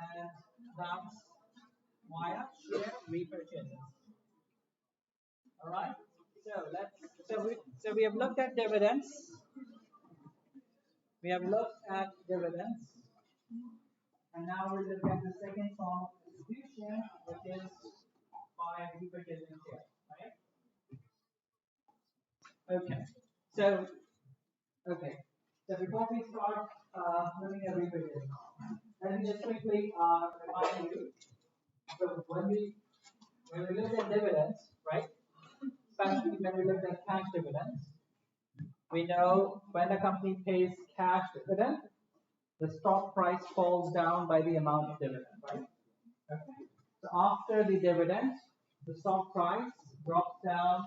and that's via share repurchases. All right. So we have looked at dividends. We have looked at dividends, and now we look at the second form of distribution, which is by repurchasing shares. Right. Okay. So okay. So before we start looking at repurchasing, let me just quickly remind you. So when we look at dividends, right? Especially when we look at cash dividends, we know when a company pays cash dividend, the stock price falls down by the amount of dividend, right? Okay. So after the dividend, the stock price drops down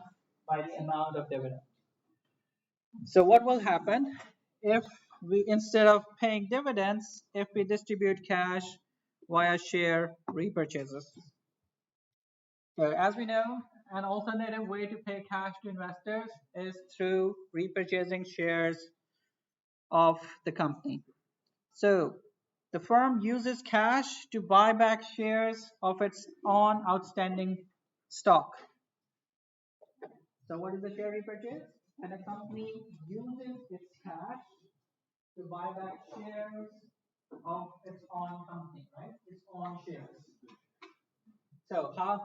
by the amount of dividend. So what will happen if we, instead of paying dividends, if we distribute cash via share repurchases? So as we know, an alternative way to pay cash to investors is through repurchasing shares of the company. So the firm uses cash to buy back shares of its own outstanding stock. So what is the share repurchase? And a company uses its cash to buy back shares of its own company, right? Its own shares. So how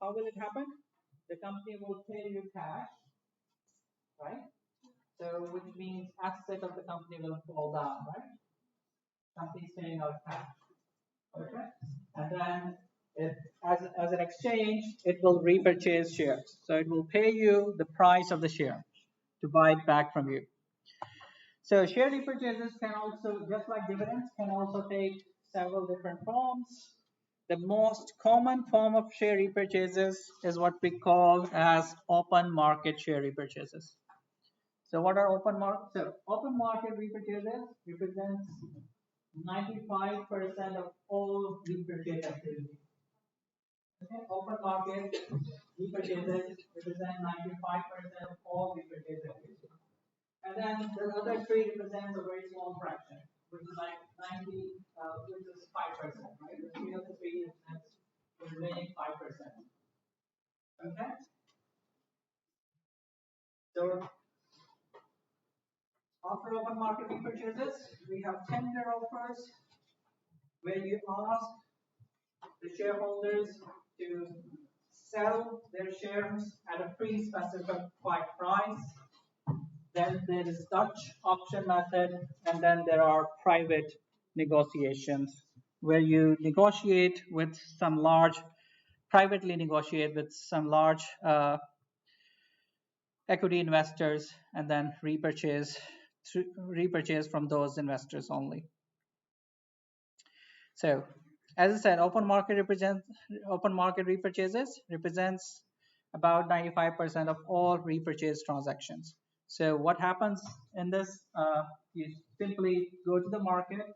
will it happen? The company will pay you cash, right? So which means asset of the company will fall down, right? Company is paying out cash. Okay. And then as an exchange, it will repurchase shares. So it will pay you the price of the share to buy it back from you. So share repurchases can also, just like dividends, can also take several different forms. The most common form of share repurchases is what we call as open market share repurchases. So what are open market? So open market repurchases represents 95% of all repurchase activity. Okay, open market repurchases represent 95% of all repurchase activity. And then the other three represents a very small fraction, which is like 90, which is 5%, right? The three of the three represents the remaining 5%. Okay? So after open market repurchases, we have tender offers where you ask the shareholders to sell their shares at a pre-specified price. Then there is Dutch auction method, and then there are private negotiations where you negotiate with some large, privately negotiate with some large equity investors, and then repurchase from those investors only. So, as I said, open market repurchases represents about 95% of all repurchase transactions. So what happens in this? You simply go to the market.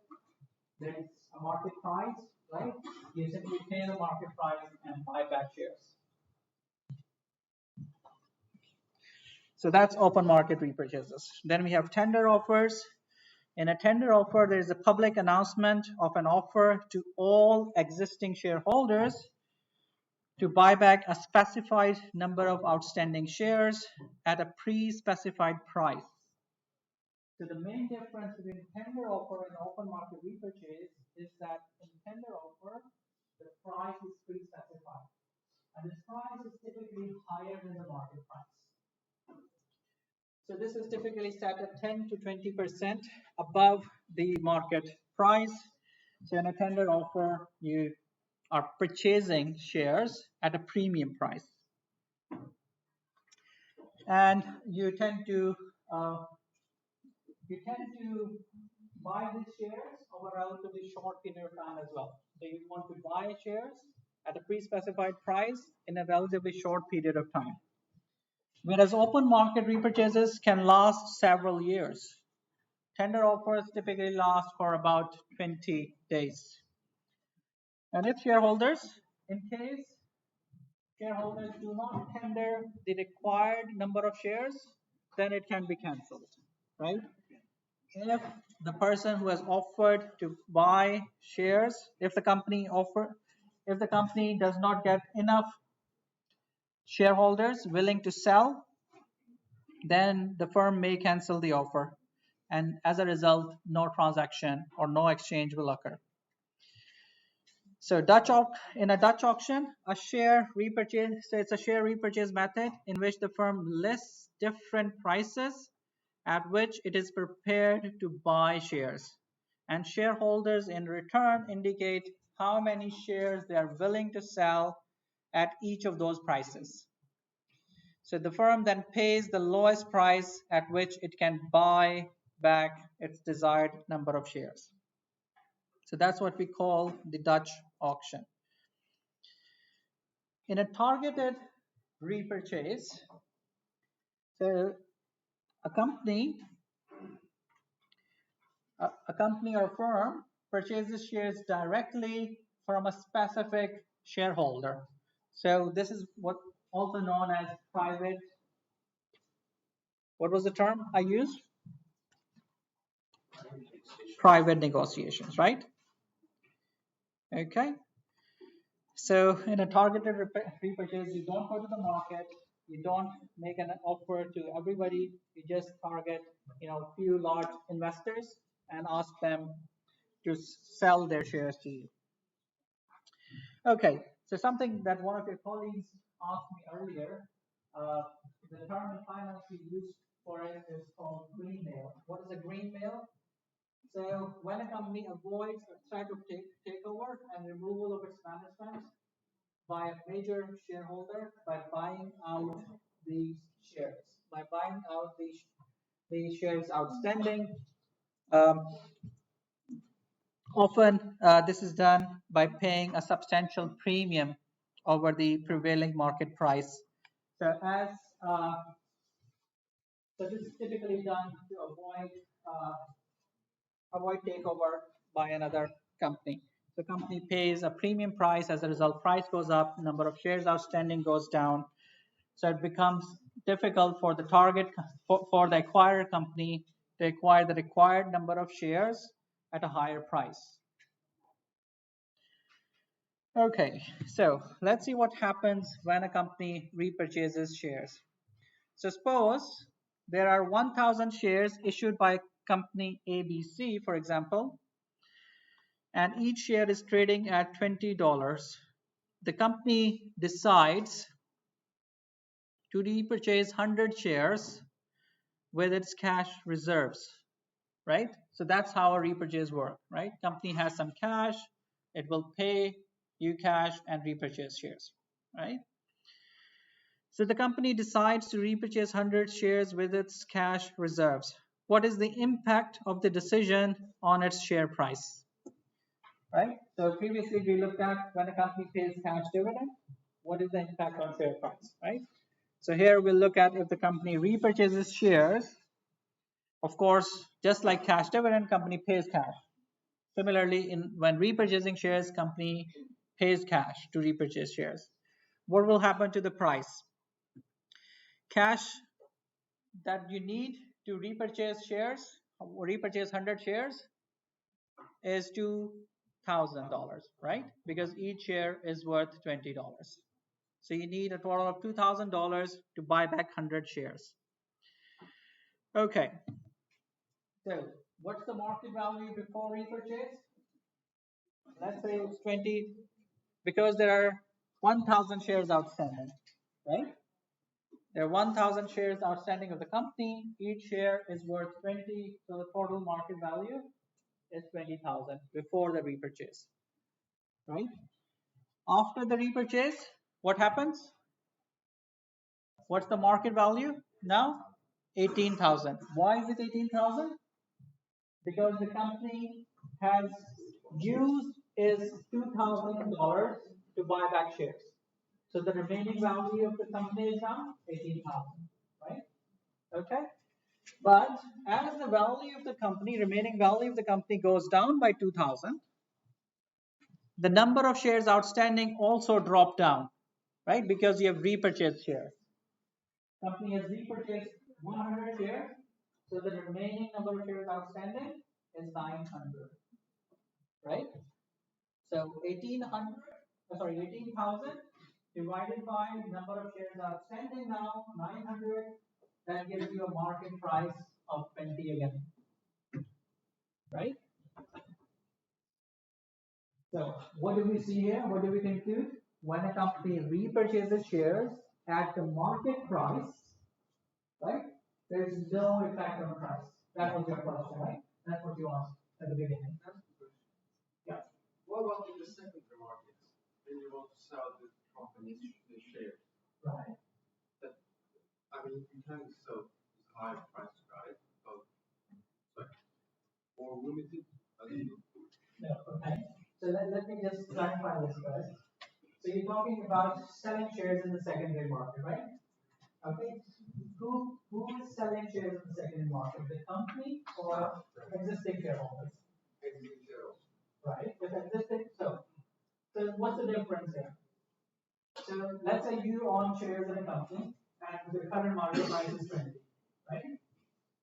There's a market price, right? You simply pay the market price and buy back shares. So that's open market repurchases. Then we have tender offers. In a tender offer, there is a public announcement of an offer to all existing shareholders to buy back a specified number of outstanding shares at a pre-specified price. So the main difference between tender offer and open market repurchase is that in tender offer, the price is pre-specified. And this price is typically higher than the market price. So this is typically set at 10 to 20% above the market price. So in a tender offer, you are purchasing shares at a premium price. And you tend to buy these shares over a relatively short period of time as well. So you want to buy shares at a pre-specified price in a relatively short period of time. Whereas open market repurchases can last several years. Tender offers typically last for about 20 days. And if shareholders, in case shareholders do not tender the required number of shares, then it can be cancelled, right? If the person who has offered to buy shares, if the company does not get enough shareholders willing to sell, then the firm may cancel the offer, and as a result, no transaction or no exchange will occur. So in a Dutch auction, it's a share repurchase method in which the firm lists different prices at which it is prepared to buy shares, and shareholders in return indicate how many shares they are willing to sell at each of those prices. So the firm then pays the lowest price at which it can buy back its desired number of shares. So that's what we call the Dutch auction. In a targeted repurchase, so a company or a firm purchases shares directly from a specific shareholder. So this is what also known as private. What was the term I used? Private negotiations, right? Okay. So in a targeted repurchase, you don't go to the market, you don't make an offer to everybody, you just target, few large investors and ask them to sell their shares to you. Okay, so something that one of your colleagues asked me earlier, the term in finance we use for it is called green mail. What is a green mail? So when a company avoids a threat of takeover and removal of its management by a major shareholder by buying out these shares, by buying out the shares outstanding. Often this is done by paying a substantial premium over the prevailing market price. So this is typically done to avoid takeover by another company. The company pays a premium price. As a result, price goes up, number of shares outstanding goes down. So it becomes difficult for the for the acquirer company to acquire the required number of shares at a higher price. Okay, so let's see what happens when a company repurchases shares. So suppose there are 1,000 shares issued by company ABC, for example, and each share is trading at $20. The company decides to repurchase 100 shares with its cash reserves, right? So that's how a repurchase works, right? Company has some cash, it will pay you cash and repurchase shares, right? So the company decides to repurchase 100 shares with its cash reserves. What is the impact of the decision on its share price? Right? So previously we looked at when a company pays cash dividend, what is the impact on share price, right? So here we'll look at if the company repurchases shares. Of course, just like cash dividend, company pays cash. Similarly, when repurchasing shares, company pays cash to repurchase shares. What will happen to the price? Cash that you need to repurchase 100 shares, is $2,000, right? Because each share is worth $20. So you need a total of $2,000 to buy back 100 shares. Okay. So what's the market value before repurchase? Let's say it's 20, because there are 1,000 shares outstanding, right? There are 1,000 shares outstanding of the company. Each share is worth 20, so the total market value is 20,000 before the repurchase, right? After the repurchase, what happens? What's the market value now? 18,000. Why is it 18,000? Because the company has used its $2,000 to buy back shares. So the remaining value of the company is now 18,000, right? Okay. But as the remaining value of the company goes down by 2,000, the number of shares outstanding also drop down, right? Because you have repurchased shares. Company has repurchased 100 shares, so the remaining number of shares outstanding is 900, right? So 18,000 divided by number of shares outstanding now, 900, that gives you a market price of 20 again, right? So what do we see here? What do we conclude? When a company repurchases shares at the market price, right? There's no effect on price. That was your question, right? That's what you asked at the beginning. Yeah. What about in the secondary market? When you want to sell the company's shares? Right. I mean, you can sell this higher price, right? But like more limited. No, okay. So let me just clarify this first. So you're talking about selling shares in the secondary market, right? Okay. Who is selling shares in the secondary market? The company or existing shareholders? Existing shareholders. Right. If existing, so what's the difference here? So let's say you own shares in a company and the current market price is 20, right?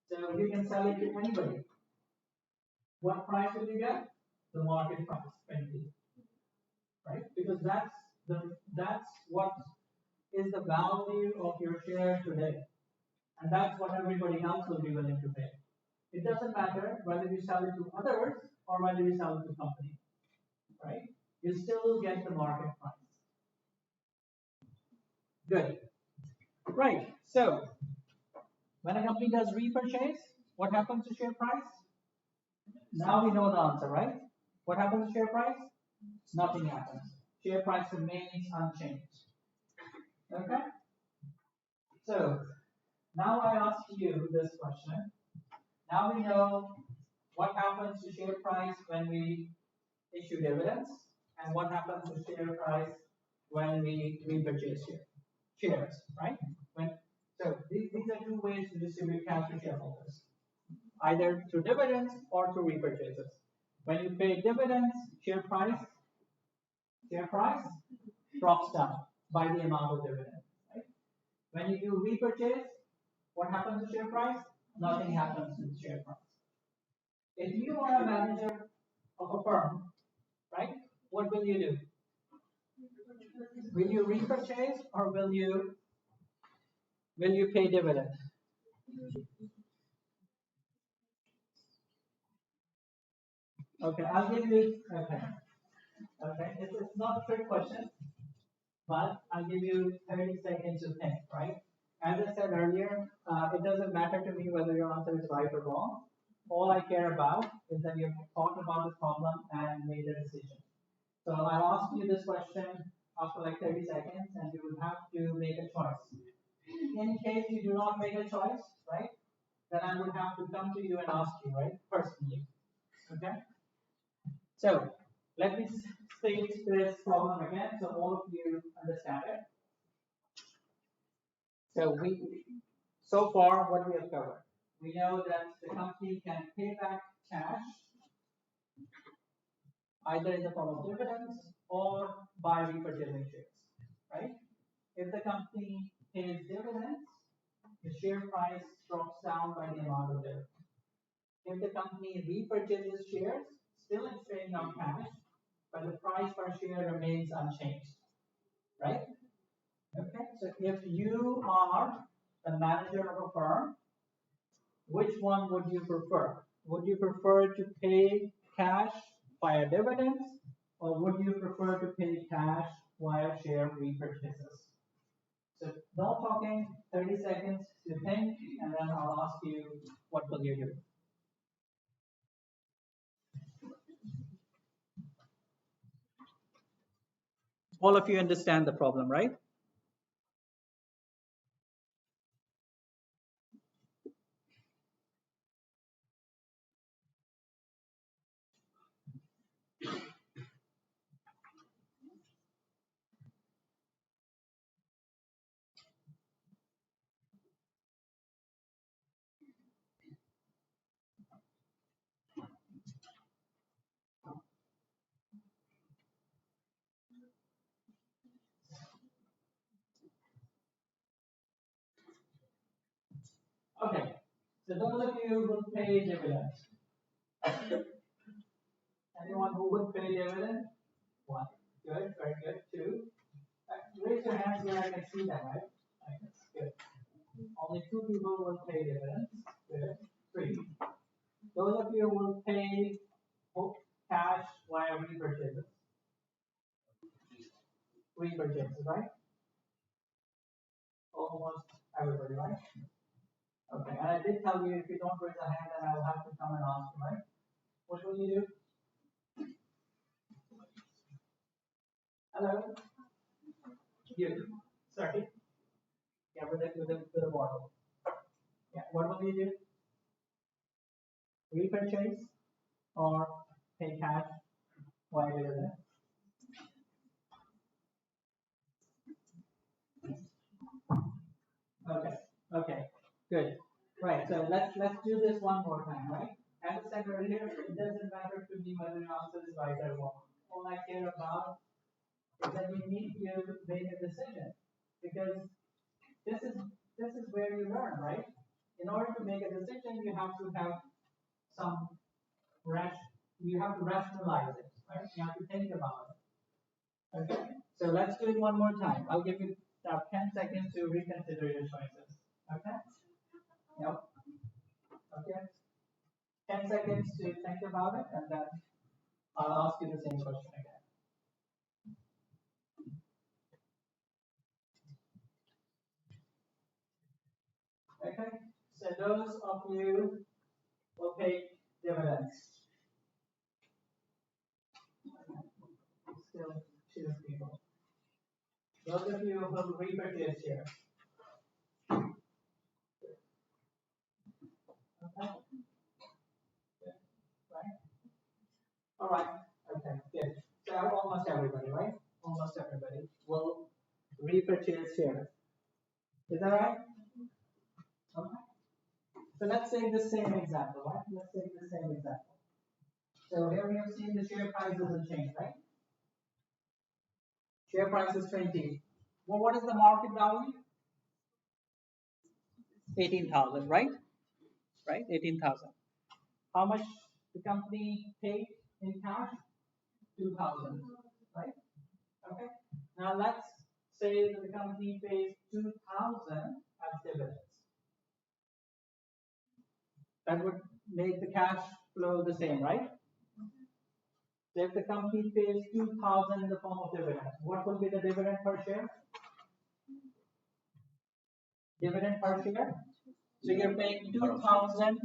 So you can sell it to anybody. What price will you get? The market price, 20, right? Because that's what is the value of your share today, and that's what everybody else will be willing to pay. It doesn't matter whether you sell it to others or whether you sell it to company, right? You still get the market price. Good. Right. So when a company does repurchase, what happens to share price? Now we know the answer, right? What happens to share price? Nothing happens. Share price remains unchanged. Okay? So now I ask you this question. Now we know what happens to share price when we issue dividends and what happens to share price when we repurchase shares, right? So these are two ways to distribute cash to shareholders, either through dividends or through repurchases. When you pay dividends, share price drops down by the amount of dividend. Right? When you do repurchase, what happens to share price? Nothing happens to the share price. If you are a manager of a firm, right, what will you do? Will you repurchase or will you pay dividend? Okay, I'll give you, okay, it's not a trick question, but I'll give you 30 seconds to think, right? As I said earlier, it doesn't matter to me whether your answer is right or wrong. All I care about is that you've thought about the problem and made a decision. So I'll ask you this question after like 30 seconds and you will have to make a choice. In case you do not make a choice, right, then I would have to come to you and ask you, right, personally. Okay? So let me state this problem again so all of you understand it. So far what we have covered. We know that the company can pay back cash either in the form of dividends or by repurchasing shares, right? If the company pays dividends, the share price drops down by the amount of dividends. If the company repurchases shares, still it's paying out cash, but the price per share remains unchanged, right? Okay, so if you are the manager of a firm, which one would you prefer? Would you prefer to pay cash via dividends, or would you prefer to pay cash via share repurchases? So no talking, 30 seconds to think, and then I'll ask you, what will you do? All of you understand the problem, right? Okay, so those of you who pay dividends, Anyone who would pay dividend? One. Good, very good. Two. Raise your hands where I can see them, right? That's good. Only two people will pay dividends. Good. Three. Those of you who will pay cash via repurchases. Repurchases, right? Almost everybody, right? Okay, and I did tell you if you don't raise a hand, then I will have to come and ask you, right? What will you do? Hello? You. Sorry? Yeah, with a bottle. Yeah, what will you do? Repurchase or pay cash via dividend? Okay, okay, good. Right, so let's do this one more time, right? As I said earlier, it doesn't matter to me whether your answer is right or wrong. All I care about is that you need to make a decision, because this is where you learn, right? In order to make a decision, you have to have some you have to rationalize it, right? You have to think about it. Okay, so let's do it one more time. I'll give you 10 seconds to reconsider your choices. Okay? Yep. Okay. 10 seconds to think about it, and then I'll ask you the same question again. Okay, so those of you will pay dividends. Still choose people. Those of you will repurchase shares. Okay. Right. All right. Okay. Good. So almost everybody, right? Almost everybody will repurchase shares. Is that right? Okay. So let's take the same example, right? Let's take the same example. So here we have seen the share price doesn't change, right? Share price is 20. Well, what is the market value? 18,000, right? Right, 18,000. How much the company paid in cash? 2,000, right? Okay. Now let's say that the company pays 2,000 as dividends. That would make the cash flow the same, right? So if the company pays 2,000 in the form of dividends, what will be the dividend per share? Dividend per share. So you're paying 2,000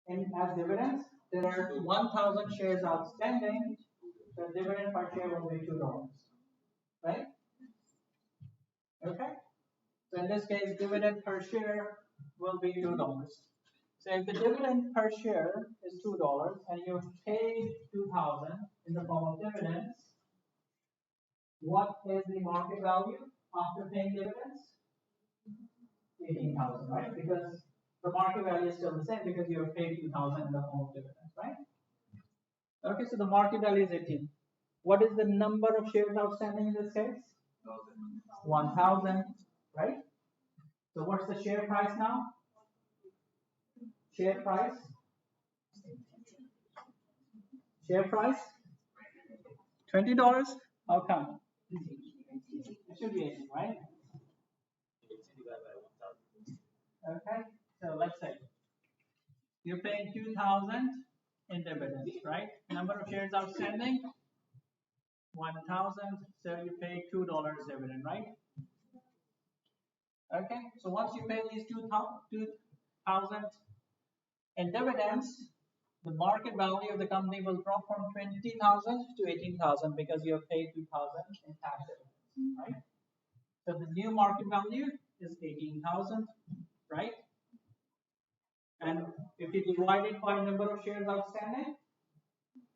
as dividends. There are 1,000 shares outstanding. The dividend per share will be $2, right? Okay. So in this case, dividend per share will be $2. So if the dividend per share is $2 and you paid 2,000 in the form of dividends, what is the market value after paying dividends? 18,000, right? Because the market value is still the same because you have paid 2,000 in the form of dividends, right? Okay, so the market value is 18. What is the number of shares outstanding in this case? 1,000, right? So what's the share price now? Share price? Share price? $20? How come? It should be 18, right? Okay, so let's say you're paying 2,000 in dividends, right? Number of shares outstanding? 1,000, so you pay $2 dividend, right? Okay, so once you pay these 2,000 in dividends, the market value of the company will drop from 20,000 to 18,000 because you have paid 2,000 in cash dividends, right? So the new market value is 18,000, right? And if you divide it by number of shares outstanding,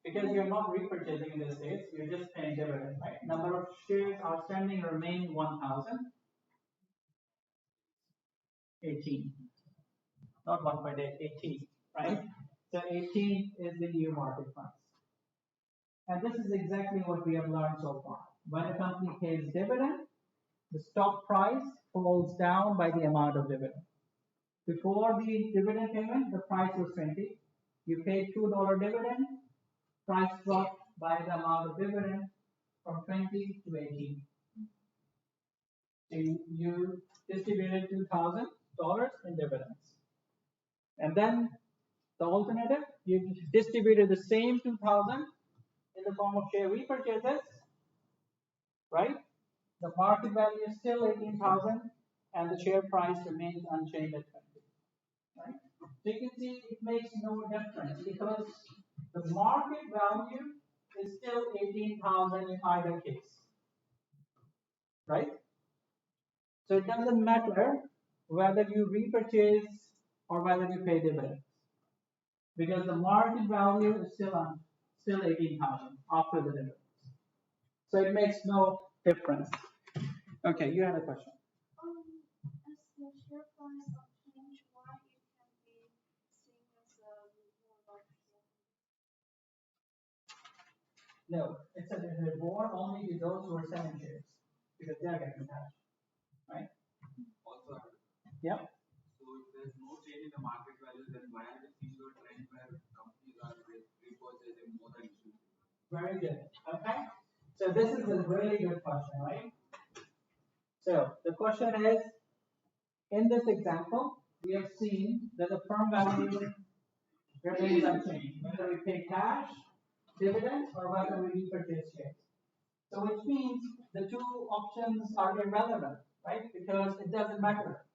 because you're not repurchasing in this case, you're just paying dividends, right? Number of shares outstanding remain 1,000. 18. Not 1.8, 18, right? So 18 is the new market price. And this is exactly what we have learned so far. When a company pays dividend, the stock price falls down by the amount of dividend. Before the dividend payment, the price was 20. You pay $2 dividend, price dropped by the amount of dividend from 20 to 18. So you distributed $2,000 in dividends. And then the alternative, you distributed the same 2,000 in the form of share repurchases, right? The market value is still 18,000 and the share price remains unchanged at 20, right? So you can see it makes no difference because the market value is still 18,000 in either case, right? So it doesn't matter whether you repurchase or whether you pay dividends because the market value is still 18,000 after the dividends. So it makes no difference. Okay, you had a question. As the share price change, why it can be seen as a reward of No, it's a reward only to those who are selling shares because they're getting cash, right? Also, Yep. so if there's no change in the market value, then why are we seeing a trend where companies are repurchasing more than issuing? Very good. Okay. So this is a really good question, right? So the question is, in this example, we have seen that the firm value remains unchanged, whether we pay cash, dividends, or whether we repurchase shares. So which means the two options are irrelevant, right? Because it doesn't matter.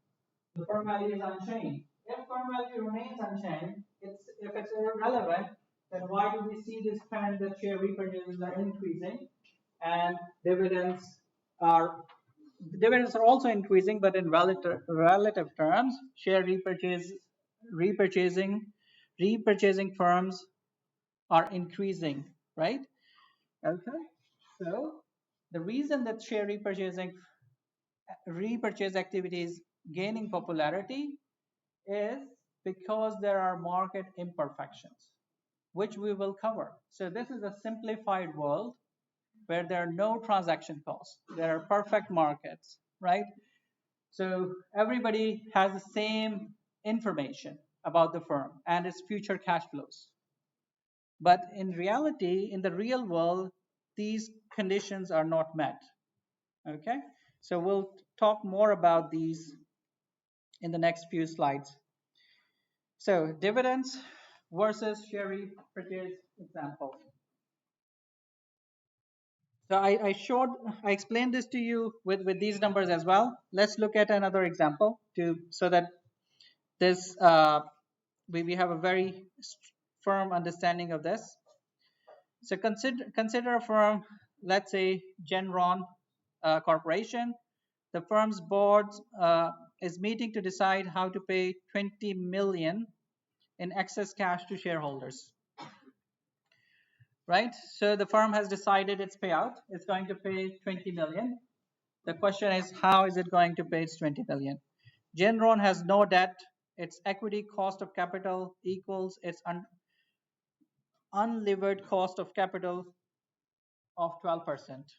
The firm value is unchanged. If firm value remains unchanged, if it's irrelevant, then why do we see this trend that share repurchases are increasing and dividends are also increasing, but in relative terms, share repurchasing firms are increasing, right? Okay. So the reason that share repurchase activity is gaining popularity is because there are market imperfections, which we will cover. So this is a simplified world where there are no transaction costs. There are perfect markets, right? So everybody has the same information about the firm and its future cash flows. But in reality, in the real world, these conditions are not met. Okay, so we'll talk more about these in the next few slides. So dividends versus share repurchase example. So I explained this to you with these numbers as well. Let's look at another example so that this we have a very firm understanding of this. So consider a firm, let's say Genron Corporation. The firm's board is meeting to decide how to pay 20 million in excess cash to shareholders. Right? So the firm has decided its payout. It's going to pay 20 million. The question is, how is it going to pay its 20 million? Genron has no debt. Its equity cost of capital equals its unlevered cost of capital of 12%.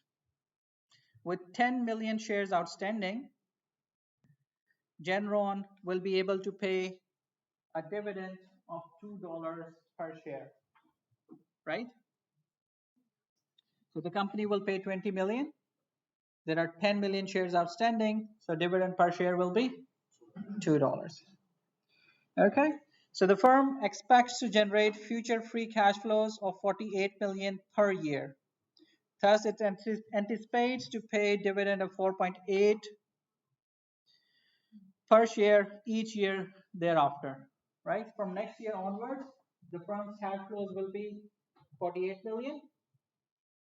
With 10 million shares outstanding, Genron will be able to pay a dividend of $2 per share, right? So the company will pay 20 million. There are 10 million shares outstanding, so dividend per share will be $2. Okay, so the firm expects to generate future free cash flows of 48 million per year. Thus, it anticipates to pay dividend of 4.8 per share each year thereafter. Right, from next year onwards, the firm's cash flows will be 48 million,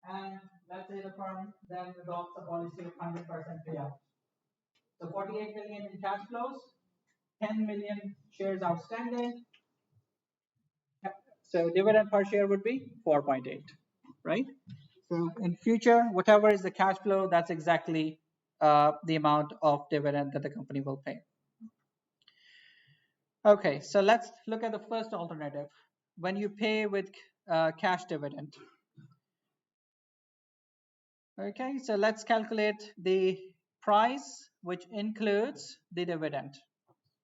and let's say the firm then adopts a policy of 100% payout. So 48 million in cash flows, 10 million shares outstanding. So dividend per share would be 4.8, right? So in future, whatever is the cash flow, that's exactly the amount of dividend that the company will pay. Okay, so let's look at the first alternative. When you pay with cash dividend. Okay, so let's calculate the price which includes the dividend.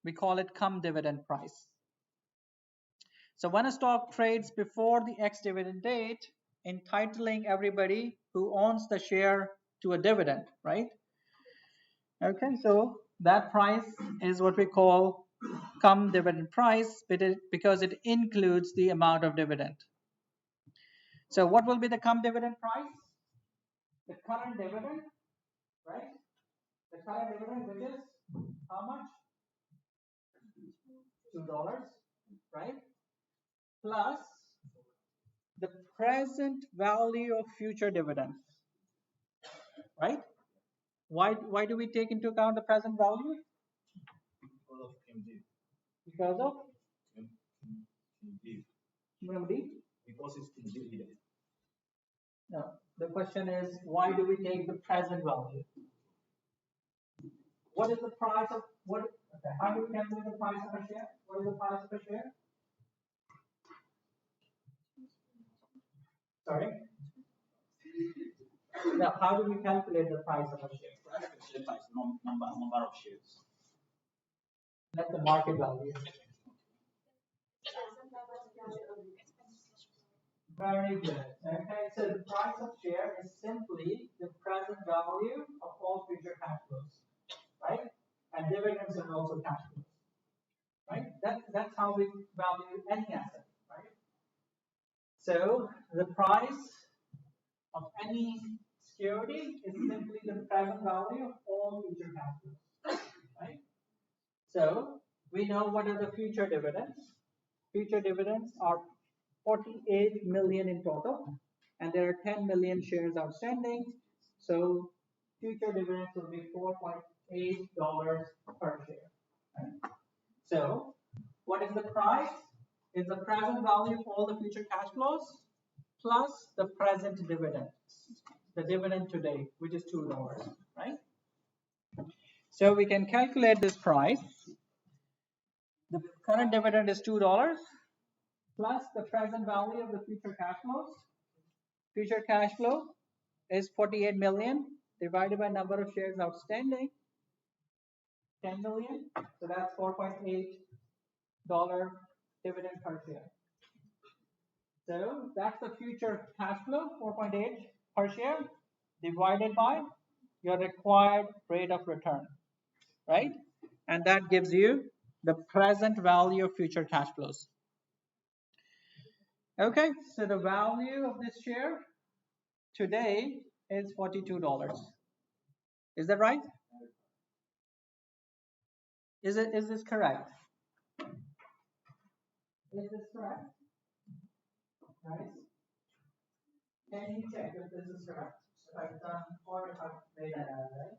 We call it cum dividend price. So when a stock trades before the ex-dividend date, entitling everybody who owns the share to a dividend, right? Okay, so that price is what we call cum dividend price because it includes the amount of dividend. So what will be the cum dividend price? The current dividend, right? The current dividend, which is how much? $2, right? Plus the present value of future dividends, right? Why do we take into account the present value? Because of MD. Because of MD. MD? Because it's dividend. No. The question is, why do we take the present value? What is the price of what? Okay, how do we calculate the price of a share? What is the price of a share? Sorry. Now, how do we calculate the price of a share? Price of share price, number of shares. That's the market value. Very good. Okay, so the price of share is simply the present value of all future cash flows, right? And dividends are also cash flows, right? That's how we value any asset, right? So the price of any security is simply the present value of all future cash flows, right? So we know what are the future dividends. Future dividends are 48 million in total, and there are 10 million shares outstanding. So future dividends will be $4.8 per share. Right? So what is the price? Is the present value of all the future cash flows plus the present dividend, the dividend today, which is $2, right? So we can calculate this price. The current dividend is $2 plus the present value of the future cash flows. Future cash flow is 48 million divided by number of shares outstanding, 10 million. So that's $4.8 dividend per share. So that's the future cash flow, 4.8 per share, divided by your required rate of return, right? And that gives you the present value of future cash flows. Okay, so the value of this share today is $42. Is that right? Is this correct? Is this correct? Guys? Can you check if this is correct? If I've done or if I've made that out, right?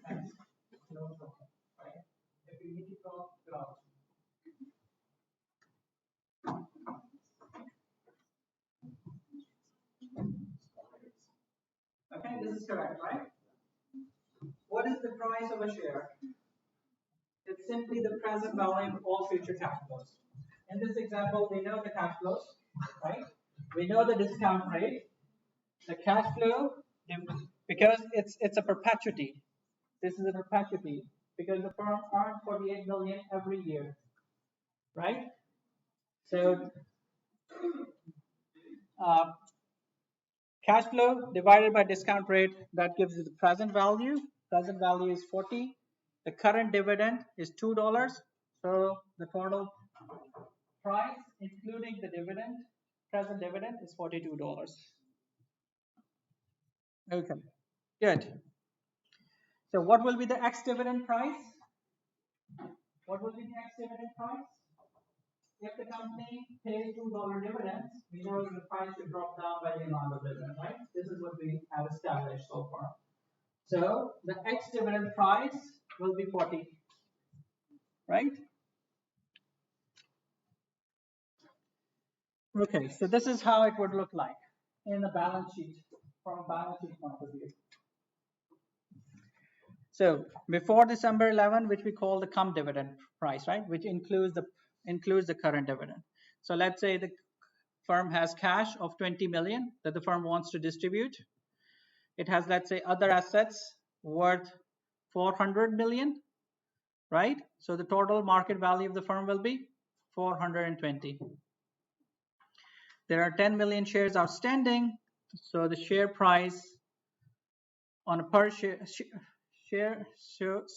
Thanks. No problem, right? If you need to go, go. Okay, this is correct, right? What is the price of a share? It's simply the present value of all future cash flows. In this example, we know the cash flows, right? We know the discount rate. The cash flow, because it's a perpetuity. This is a perpetuity because the firm earns 48 million every year, right? So cash flow divided by discount rate, that gives you the present value. Present value is 40. The current dividend is $2. So the total price, including the dividend, present dividend is $42. Okay, good. So what will be the ex-dividend price? What will be the ex-dividend price? If the company pays $2 dividends, we know the price should drop down by the amount of dividend, right? This is what we have established so far. So the ex-dividend price will be 40, right? Okay, so this is how it would look like in the balance sheet, from a balance sheet point of view. So before December 11, which we call the cum dividend price, right? Which includes the current dividend. So let's say the firm has cash of 20 million that the firm wants to distribute. it has, let's say, other assets worth 400 million, right? So the total market value of the firm will be 420. There are 10 million shares outstanding, so the share price on a per share,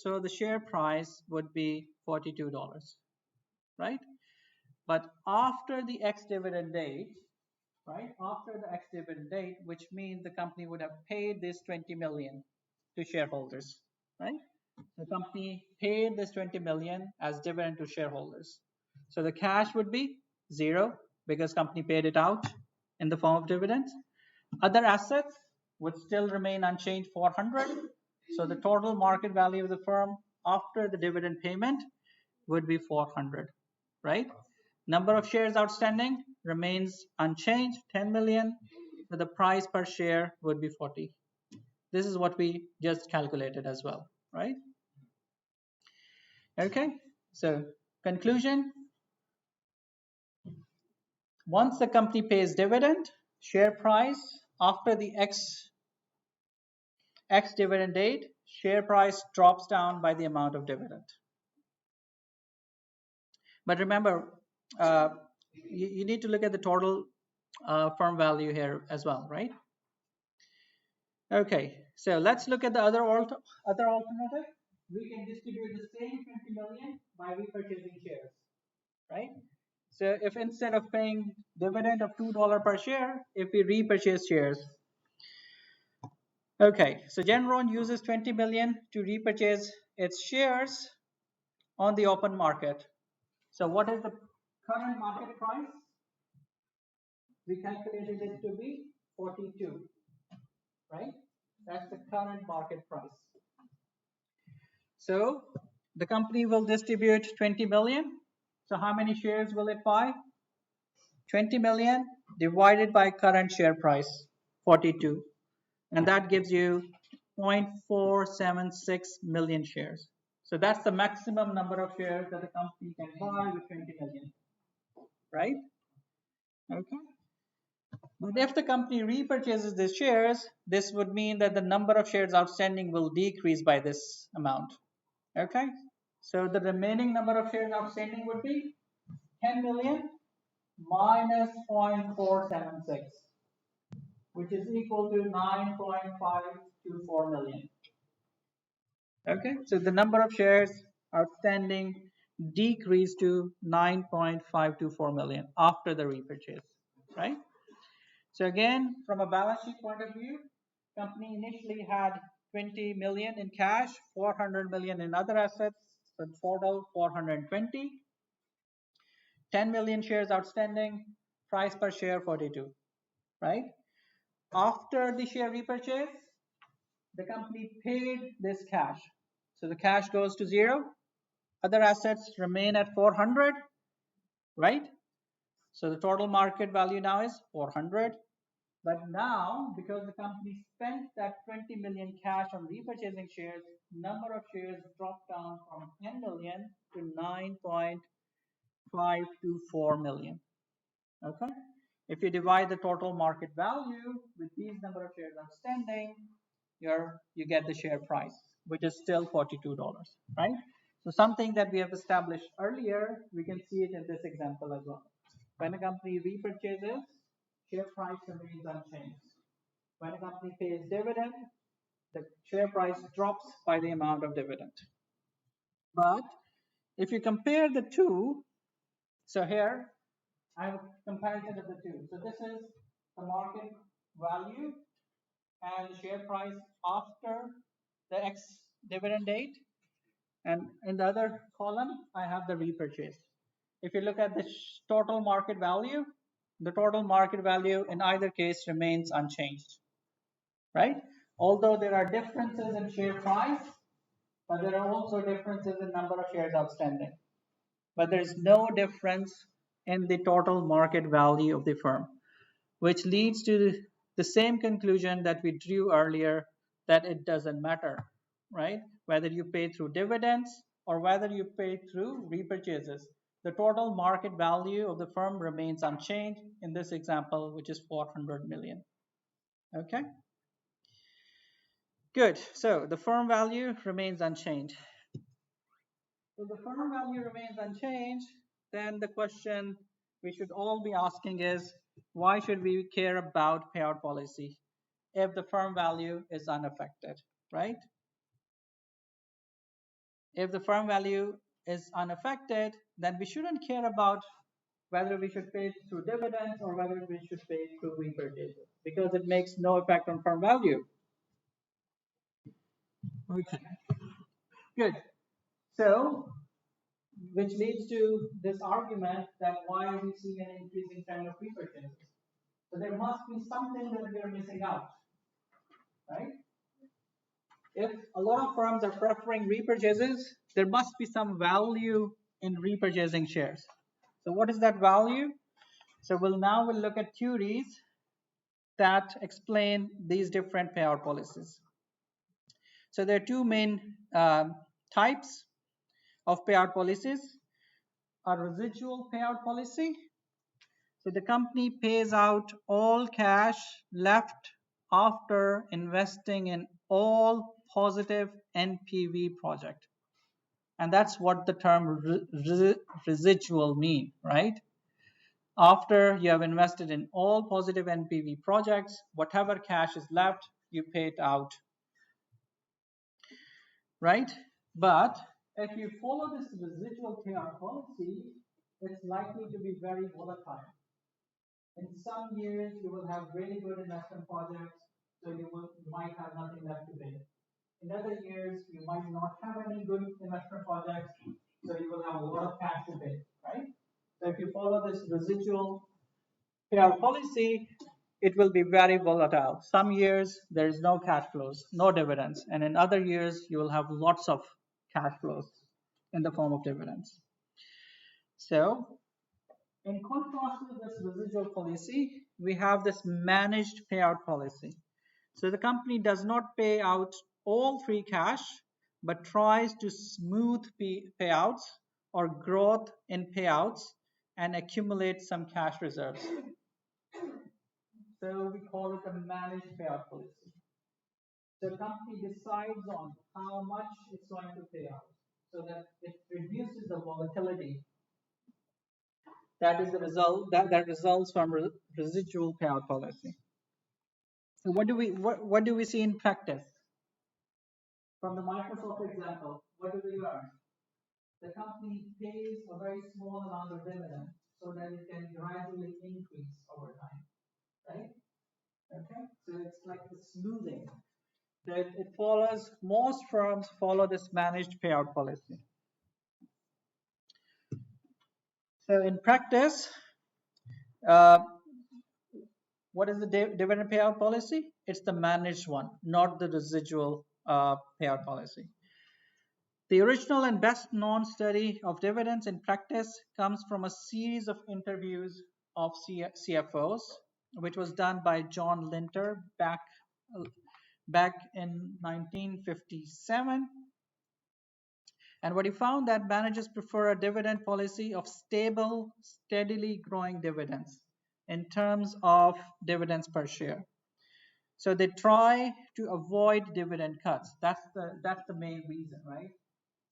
so the share price would be $42, right? But after the ex-dividend date, right? After the ex-dividend date, which means the company would have paid this 20 million to shareholders, right? The company paid this 20 million as dividend to shareholders. So the cash would be zero because company paid it out in the form of dividends. Other assets would still remain unchanged, 400. So the total market value of the firm after the dividend payment would be 400, right? Number of shares outstanding remains unchanged, 10 million. So the price per share would be 40. This is what we just calculated as well, right? Okay, so conclusion. Once the company pays dividend, share price after the ex-dividend date, share price drops down by the amount of dividend. But remember, you need to look at the total firm value here as well, right? Okay, so let's look at the other alternative. We can distribute the same 20 million by repurchasing shares, right? So if instead of paying dividend of $2 per share, if we repurchase shares. Okay, so Genron uses 20 million to repurchase its shares on the open market. So what is the current market price? We calculated it to be 42, right? That's the current market price. So the company will distribute 20 million. So how many shares will it buy? 20 million divided by current share price, 42. And that gives you 0.476 million shares. So that's the maximum number of shares that the company can buy with 20 million, right? Okay. But if the company repurchases the shares, this would mean that the number of shares outstanding will decrease by this amount. Okay. So the remaining number of shares outstanding would be 10 million minus 0.476, which is equal to 9.524 million. Okay, so the number of shares outstanding decreased to 9.524 million after the repurchase, right? So again, from a balance sheet point of view, company initially had 20 million in cash, 400 million in other assets, so total 420. 10 million shares outstanding, price per share 42, right? After the share repurchase, the company paid this cash. So the cash goes to zero. Other assets remain at 400, right? So the total market value now is 400. But now, because the company spent that 20 million cash on repurchasing shares, number of shares dropped down from 10 million to 9.524 million. Okay? If you divide the total market value with these number of shares outstanding, you get the share price, which is still $42, right? So something that we have established earlier, we can see it in this example as well. When a company repurchases, share price remains unchanged. When a company pays dividend, the share price drops by the amount of dividend. But if you compare the two, so here I have a comparison of the two. So this is the market value and the share price after the ex-dividend date. And in the other column, I have the repurchase. If you look at the total market value, the total market value in either case remains unchanged, right? Although there are differences in share price, but there are also differences in number of shares outstanding. But there is no difference in the total market value of the firm, which leads to the same conclusion that we drew earlier, that it doesn't matter, right? Whether you pay through dividends or whether you pay through repurchases, the total market value of the firm remains unchanged in this example, which is 400 million. Okay. Good. So the firm value remains unchanged. If the firm value remains unchanged, then the question we should all be asking is, why should we care about payout policy if the firm value is unaffected, right? If the firm value is unaffected, then we shouldn't care about whether we should pay through dividends or whether we should pay through repurchases, because it makes no effect on firm value. Okay, good. So, which leads to this argument that why are we seeing an increasing trend of repurchases? So there must be something that we are missing out, right? If a lot of firms are preferring repurchases, there must be some value in repurchasing shares. So what is that value? So we'll look at theories that explain these different payout policies. So there are two main types of payout policies. A residual payout policy. So the company pays out all cash left after investing in all positive NPV project. And that's what the term residual mean, right? After you have invested in all positive NPV projects, whatever cash is left, you pay it out, right? But if you follow this residual payout policy, it's likely to be very volatile. In some years, you will have really good investment projects, so you might have nothing left to pay. In other years, you might not have any good investment projects, so you will have a lot of cash to pay, right? So if you follow this residual payout policy, it will be very volatile. Some years there is no cash flows, no dividends, and in other years you will have lots of cash flows in the form of dividends. So in contrast to this residual policy, we have this managed payout policy. So the company does not pay out all free cash, but tries to smooth payouts or growth in payouts and accumulate some cash reserves. So we call it a managed payout policy. The company decides on how much it's going to pay out so that it reduces the volatility that is the result that results from residual payout policy. So what do we see in practice? From the Microsoft example, what do we learn? The company pays a very small amount of dividend so that it can gradually increase over time, right? Okay, so it's like the smoothing. That it follows, most firms follow this managed payout policy. So in practice, what is the dividend payout policy? It's the managed one, not the residual payout policy. The original and best known study of dividends in practice comes from a series of interviews of CFOs, which was done by John Linter back in 1957. And what he found that managers prefer a dividend policy of stable, steadily growing dividends in terms of dividends per share. So they try to avoid dividend cuts. That's the main reason, right?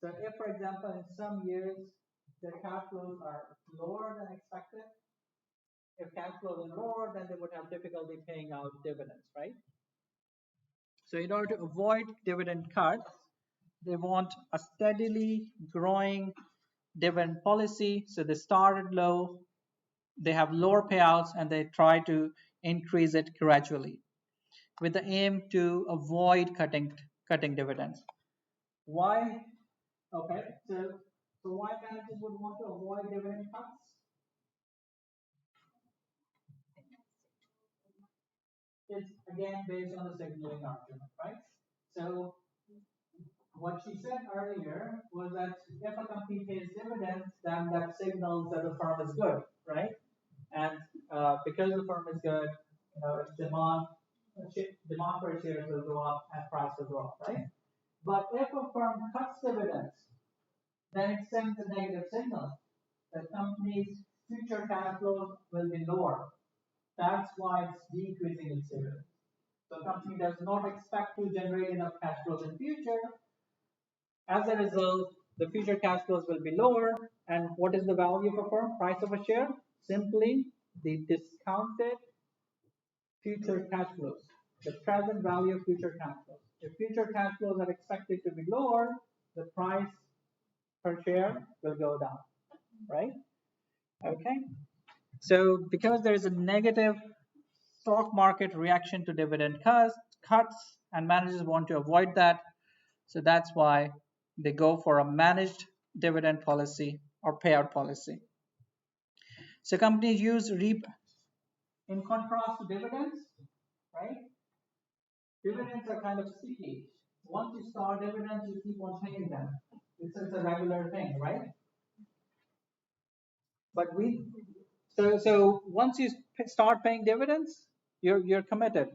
So if, for example, in some years their cash flows are lower than expected, if cash flows are lower, then they would have difficulty paying out dividends, right? So in order to avoid dividend cuts, they want a steadily growing dividend policy. So they started low, they have lower payouts, and they try to increase it gradually with the aim to avoid cutting dividends. Why? Okay, so why managers would want to avoid dividend cuts? It's again based on the signaling argument, right? So what she said earlier was that if a company pays dividends, then that signals that the firm is good, right? And because the firm is good, its demand for shares will go up and price will go up, right? But if a firm cuts dividends, then it sends a negative signal. The company's future cash flows will be lower. That's why it's decreasing its dividends. So a company does not expect to generate enough cash flows in future. As a result, the future cash flows will be lower. And what is the value of a firm? Price of a share? Simply the discounted future cash flows, the present value of future cash flows. If future cash flows are expected to be lower, the price per share will go down, right? Okay. So because there is a negative stock market reaction to dividend cuts, and managers want to avoid that, so that's why they go for a managed dividend policy or payout policy. So companies use REAP in contrast to dividends, right? Dividends are kind of sticky. Once you start dividends, you keep on paying them. It's just a regular thing, right? But so once you start paying dividends, you're committed,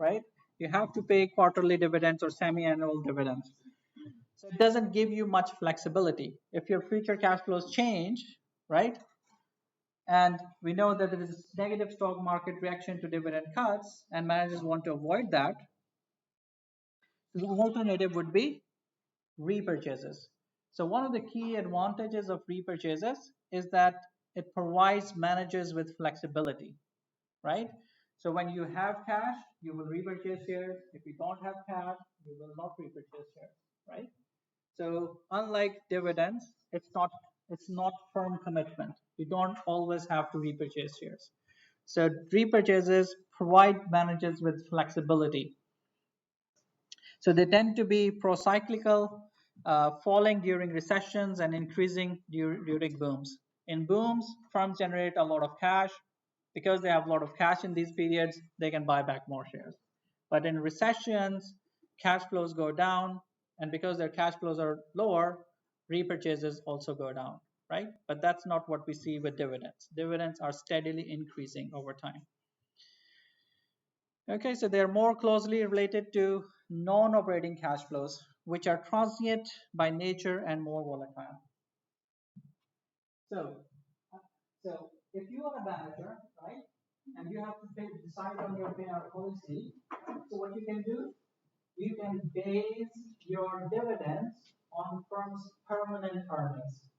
right? You have to pay quarterly dividends or semi-annual dividends. So it doesn't give you much flexibility. If your future cash flows change, right? And we know that there is negative stock market reaction to dividend cuts, and managers want to avoid that. The alternative would be repurchases. So one of the key advantages of repurchases is that it provides managers with flexibility, right? So when you have cash, you will repurchase shares. If you don't have cash, you will not repurchase shares, right? So unlike dividends, it's not firm commitment. You don't always have to repurchase shares. So repurchases provide managers with flexibility. So they tend to be pro-cyclical, falling during recessions and increasing during booms. In booms, firms generate a lot of cash. Because they have a lot of cash in these periods, they can buy back more shares. But in recessions, cash flows go down, and because their cash flows are lower, repurchases also go down, right? But that's not what we see with dividends. Dividends are steadily increasing over time. Okay, so they're more closely related to non-operating cash flows, which are transient by nature and more volatile. So, so if you are a manager, right, and you have to decide on your payout policy, so what you can do, you can base your dividends on firm's permanent earnings.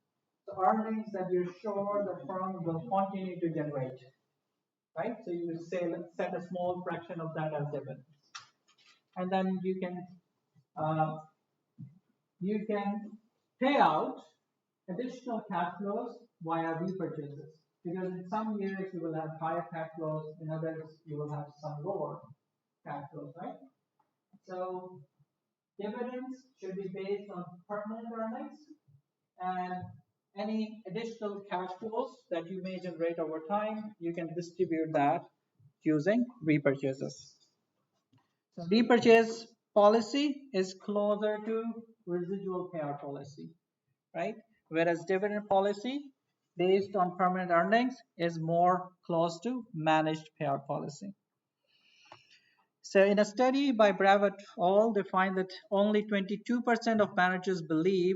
So earnings that you're sure the firm will continue to generate, right? So you say, let's set a small fraction of that as dividends. And then you can pay out additional cash flows via repurchases, because in some years you will have higher cash flows, in others you will have some lower cash flows, right? So dividends should be based on permanent earnings, and any additional cash flows that you may generate over time, you can distribute that using repurchases. So repurchase policy is closer to residual payout policy, right? Whereas dividend policy based on permanent earnings is more close to managed payout policy. So in a study by Bravo et al., they find that only 22% of managers believe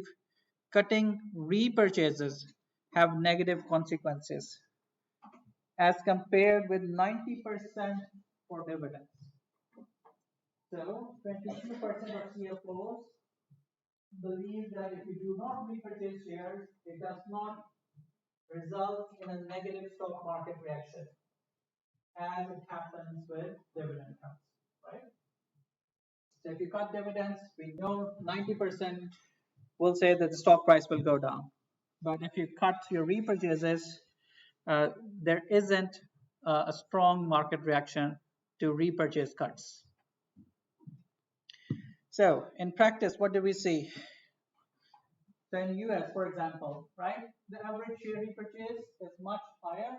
cutting repurchases have negative consequences as compared with 90% for dividends. So 22% of CFOs believe that if you do not repurchase shares, it does not result in a negative stock market reaction as it happens with dividend cuts, right? So if you cut dividends, we know 90% will say that the stock price will go down. But if you cut your repurchases, there isn't a strong market reaction to repurchase cuts. So in practice, what do we see? So in US, for example, right, the average share repurchase is much higher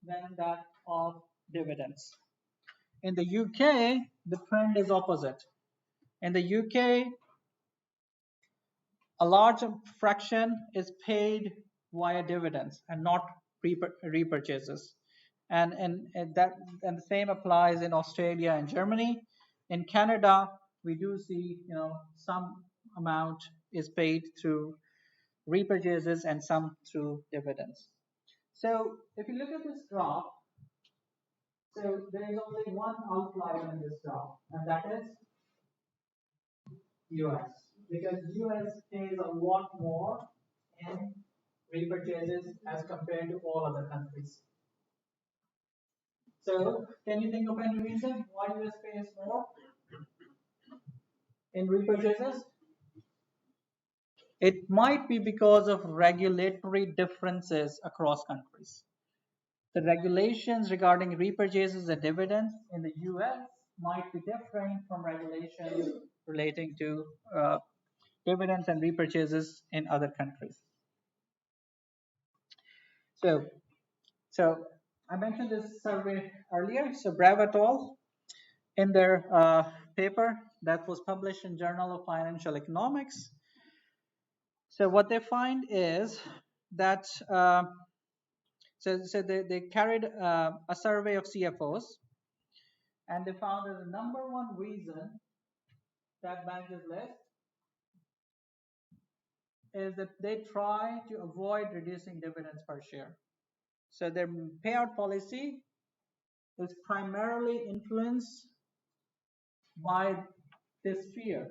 than that of dividends. In the UK, the trend is opposite. In the UK, a large fraction is paid via dividends and not repurchases. And the same applies in Australia and Germany. In Canada, we do see, some amount is paid through repurchases and some through dividends. So if you look at this graph, So there is only one outlier in this graph, and that is US. Because US pays a lot more in repurchases as compared to all other countries. So can you think of any reason why US pays more in repurchases? It might be because of regulatory differences across countries. The regulations regarding repurchases and dividends in the US might be different from regulations relating to dividends and repurchases in other countries. So I mentioned this survey earlier. So Brave et al. In their paper that was published in Journal of Financial Economics. So what they find is that so they carried a survey of CFOs, and they found that the number one reason that managers list is that they try to avoid reducing dividends per share. So their payout policy is primarily influenced by this fear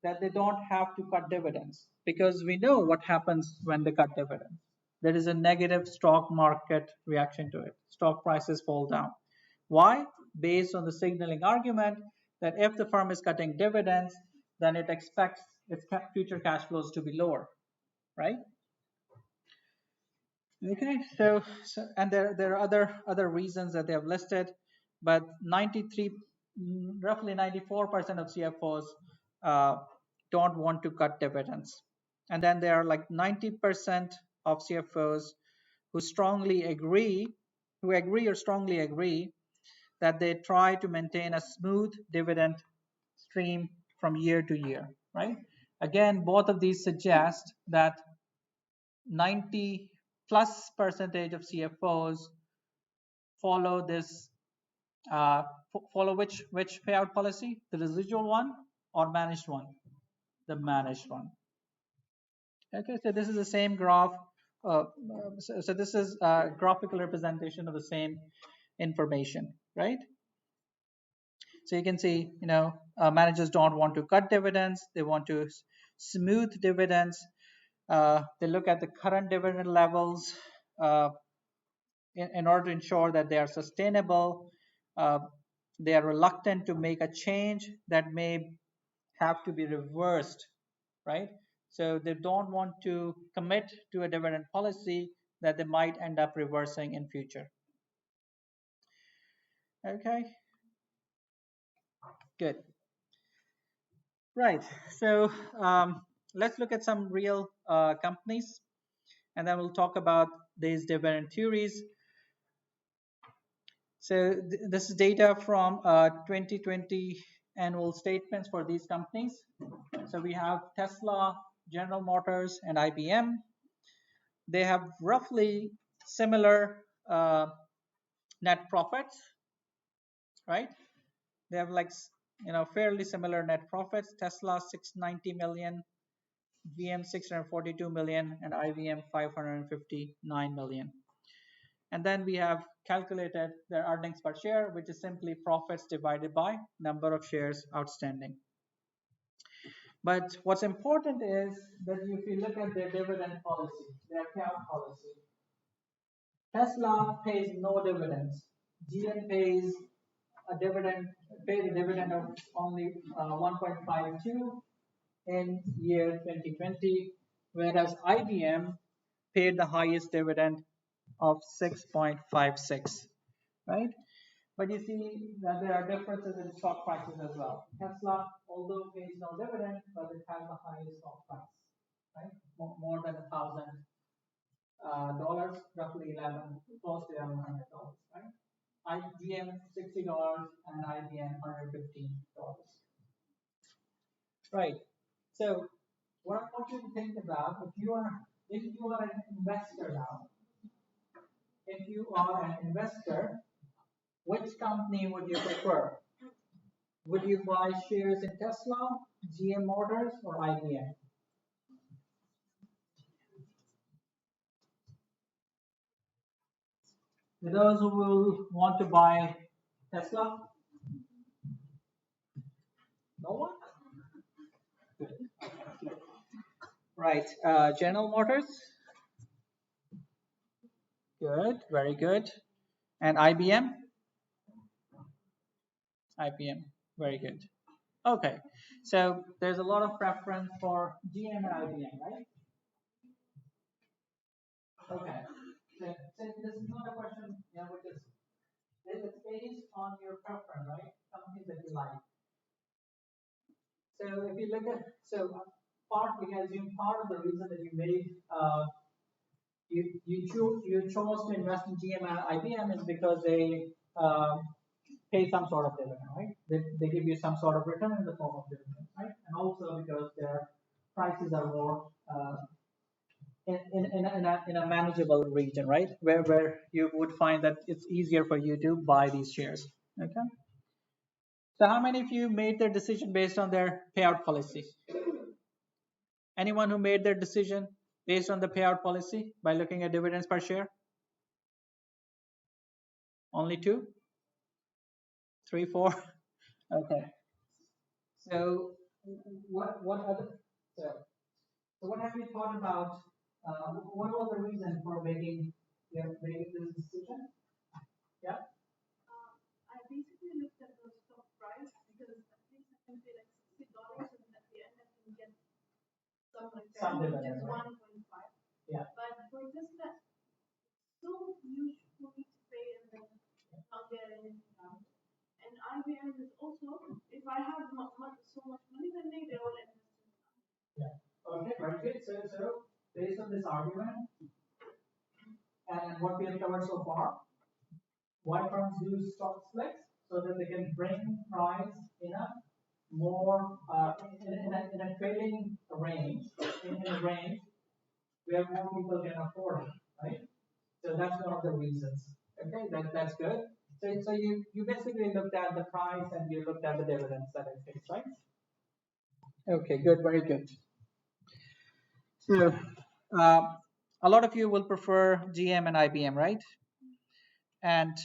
that they don't have to cut dividends, because we know what happens when they cut dividends. There is a negative stock market reaction to it. Stock prices fall down. Why? Based on the signaling argument that if the firm is cutting dividends, then it expects its future cash flows to be lower, right? Okay, so and there are other reasons that they have listed, but 93, roughly 94% of CFOs uh, don't want to cut dividends, and then there are like 90% of CFOs who agree or strongly agree that they try to maintain a smooth dividend stream from year to year, right? Again, both of these suggest that 90 plus percentage of CFOs follow this, follow which payout policy? The residual one or managed one? The managed one. Okay, so this is the same graph. So this is a graphical representation of the same information, right? So you can see, managers don't want to cut dividends. They want to smooth dividends. They look at the current dividend levels in order to ensure that they are sustainable. Uh, they are reluctant to make a change that may have to be reversed, right? So they don't want to commit to a dividend policy that they might end up reversing in future. Okay, good. Right, so let's look at some real companies, and then we'll talk about these dividend theories. So this is data from 2020 annual statements for these companies. So we have Tesla, General Motors, and IBM. They have roughly similar net profits, right? They have like, fairly similar net profits. Tesla 690 million, GM 642 million, and IBM 559 million. And then we have calculated their earnings per share, which is simply profits divided by number of shares outstanding. But what's important is that if you look at their dividend policy, their payout policy, Tesla pays no dividends. GM pays a dividend of only 1.52 in year 2020, whereas IBM paid the highest dividend of 6.56, right? But you see that there are differences in stock prices as well. Tesla, although pays no dividend, but it has the highest stock price, right? More than $1,000, roughly 11, close to $1,100, right? IBM $60 and IBM $115. Right. So what I want you to think about, if you are an investor now, if you are an investor, which company would you prefer? Would you buy shares in Tesla, GM Motors, or IBM? Those who will want to buy Tesla? No one? Good. Right. General Motors? Good. Very good. And IBM? IBM. Very good. Okay. So there's a lot of preference for GM and IBM, right? Okay. So this is not a question, which is it's based on your preference, right? Something that you like. So if you look at part, we can assume part of the reason that you made you chose to invest in GM and IBM is because they pay some sort of dividend, right? They give you some sort of return in the form of dividend, right? And also because their prices are more in a manageable region, right? Where you would find that it's easier for you to buy these shares. Okay. So how many of you made their decision based on their payout policy? Anyone who made their decision based on the payout policy by looking at dividends per share? Only 2? 3, 4? Okay. So what other what have you thought about? What was the reason for making this decision? Yeah. I basically looked at the stock price because at least I can pay like $60 and at the end I can get some return, which is 1.5. Yeah. But for Tesla, it's so huge for me to pay and then not get anything out. And IBM is also, if I have so much money, then they will invest in it. Yeah. Okay, very good. So based on this argument and what we have covered so far, why firms use stock splits so that they can bring price in a more in a trading range, in a range where more people can afford it, right? So that's one of the reasons. Okay, that's good. So you basically looked at the price and you looked at the dividends that it pays, right? Okay, good, very good. So a lot of you will prefer GM and IBM, right? And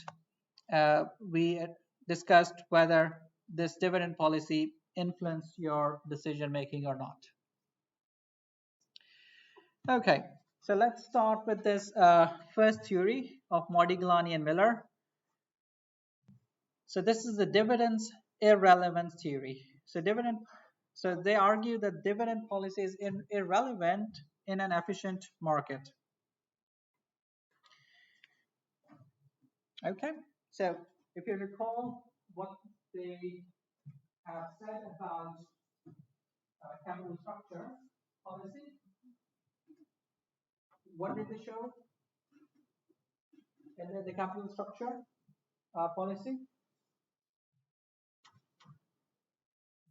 we discussed whether this dividend policy influenced your decision making or not. Okay, so let's start with this first theory of Modigliani and Miller. So this is the dividends irrelevance theory. So they argue that dividend policy is irrelevant in an efficient market. Okay, so if you recall what they have said about capital structure policy, what did they show in the capital structure policy?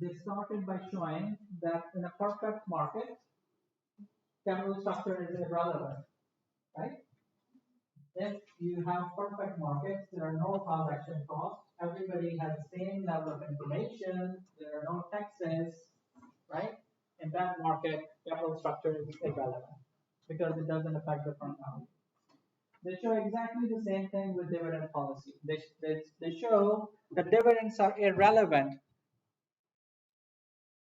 They started by showing that in a perfect market, capital structure is irrelevant, right? If you have perfect markets, there are no transaction costs, everybody has the same level of information, there are no taxes, right? In that market, capital structure is irrelevant because it doesn't affect the firm value. They show exactly the same thing with dividend policy. They show that dividends are irrelevant.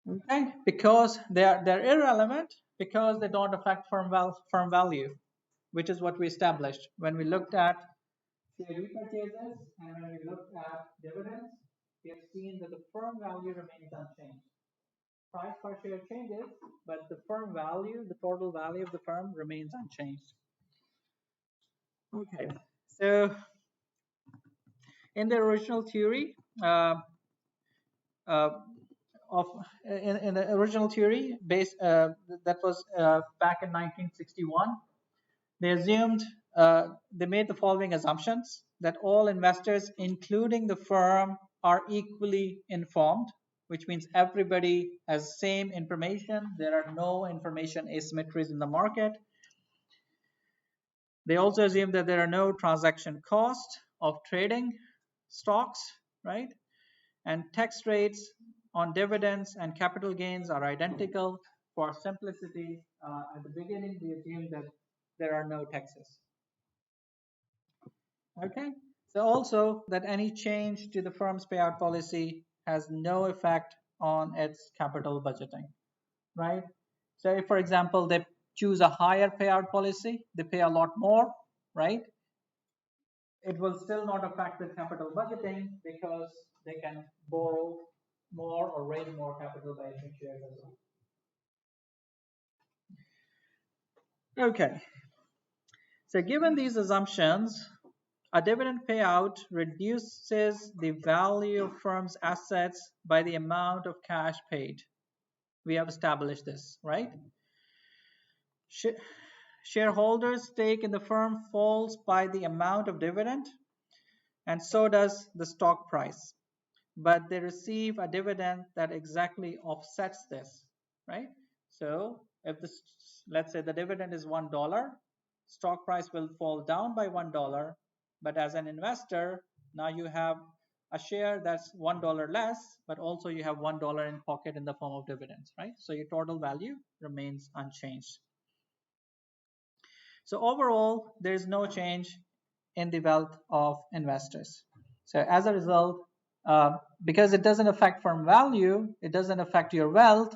Okay, because they're irrelevant because they don't affect firm value, which is what we established when we looked at share repurchases and when we looked at dividends. We have seen that the firm value remains unchanged. Price per share changes, but the firm value, the total value of the firm remains unchanged. Okay, so in the original theory, in the original theory based that was back in 1961, they assumed they made the following assumptions: that all investors, including the firm, are equally informed, which means everybody has same information. There are no information asymmetries in the market. They also assume that there are no transaction costs of trading stocks, right? And tax rates on dividends and capital gains are identical. For simplicity, at the beginning, we assume that there are no taxes. Okay. So also that any change to the firm's payout policy has no effect on its capital budgeting, right? So if, for example, they choose a higher payout policy, they pay a lot more, right? It will still not affect the capital budgeting because they can borrow more or raise more capital by issuing shares as well. Okay. So given these assumptions, a dividend payout reduces the value of firm's assets by the amount of cash paid. We have established this, right? Shareholders' stake in the firm falls by the amount of dividend, and so does the stock price. But they receive a dividend that exactly offsets this, right? So if this, let's say the dividend is $1, stock price will fall down by $1, but as an investor, now you have a share that's $1 less, but also you have $1 in pocket in the form of dividends, right? So your total value remains unchanged. So overall, there is no change in the wealth of investors. So as a result, because it doesn't affect firm value, it doesn't affect your wealth,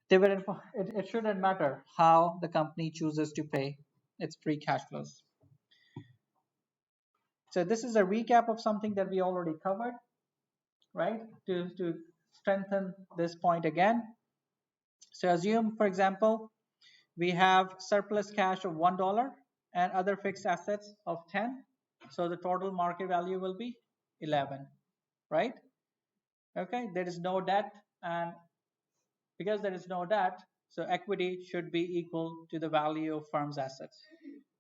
dividend, it shouldn't matter how the company chooses to pay its free cash flows. So this is a recap of something that we already covered, right? To strengthen this point again. So assume, for example, we have surplus cash of $1 and other fixed assets of 10. So the total market value will be 11, right? Okay, there is no debt, and because there is no debt, so equity should be equal to the value of firm's assets,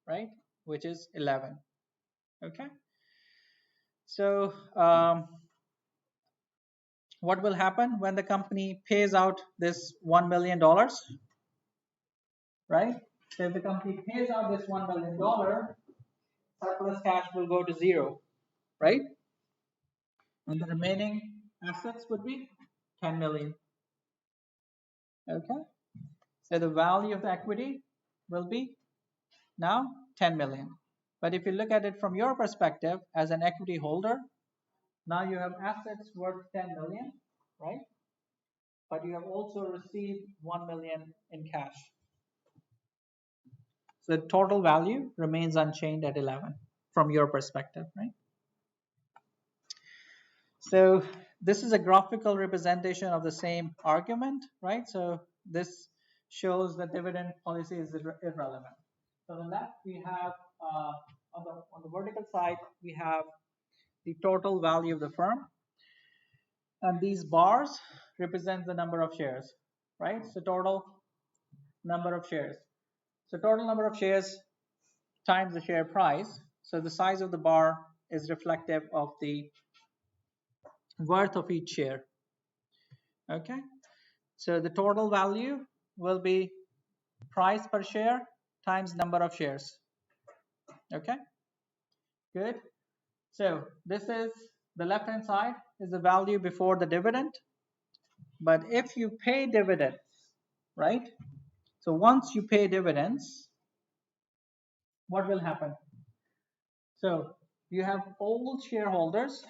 right? Which is 11. Okay. So what will happen when the company pays out this $1 million, right? So if the company pays out this $1 million, surplus cash will go to zero, right? And the remaining assets would be 10 million. Okay. So the value of the equity will be now 10 million. But if you look at it from your perspective as an equity holder, now you have assets worth 10 million, right? But you have also received 1 million in cash. So the total value remains unchanged at 11 from your perspective, right? So this is a graphical representation of the same argument, right? So this shows that dividend policy is irrelevant. So on the left, we have on the vertical side, we have the total value of the firm, and these bars represent the number of shares, right? So total number of shares. So total number of shares times the share price. So the size of the bar is reflective of the worth of each share. Okay, so the total value will be price per share times number of shares. Okay, good. So this is the left hand side is the value before the dividend. But if you pay dividends, right? So once you pay dividends, what will happen? So you have all shareholders.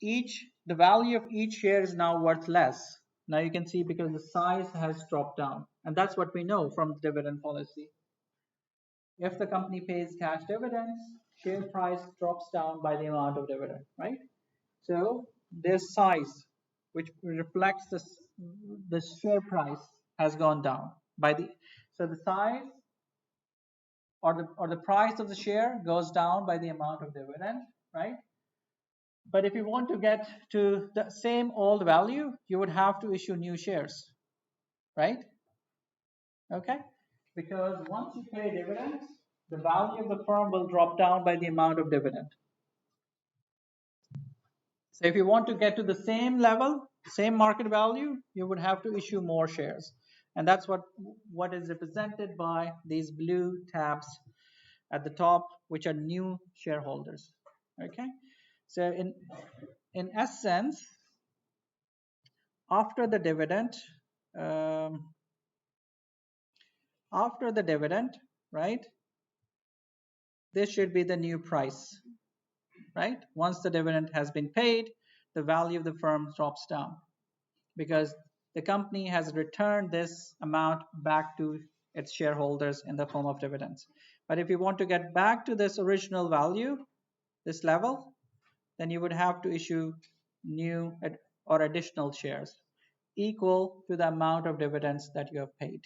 The value of each share is now worth less. Now you can see because the size has dropped down, and that's what we know from the dividend policy. If the company pays cash dividends, share price drops down by the amount of dividend, right? So this size, which reflects the share price, has gone down by so the size or the price of the share goes down by the amount of dividend, right? But if you want to get to the same old value, you would have to issue new shares, right? Okay, because once you pay dividends, the value of the firm will drop down by the amount of dividend. So if you want to get to the same level, same market value, you would have to issue more shares. And that's what is represented by these blue tabs at the top, which are new shareholders. Okay, so in essence, after the dividend, um, right? this should be the new price, right? Once the dividend has been paid, the value of the firm drops down because the company has returned this amount back to its shareholders in the form of dividends. But if you want to get back to this original value, this level, then you would have to issue new or additional shares equal to the amount of dividends that you have paid.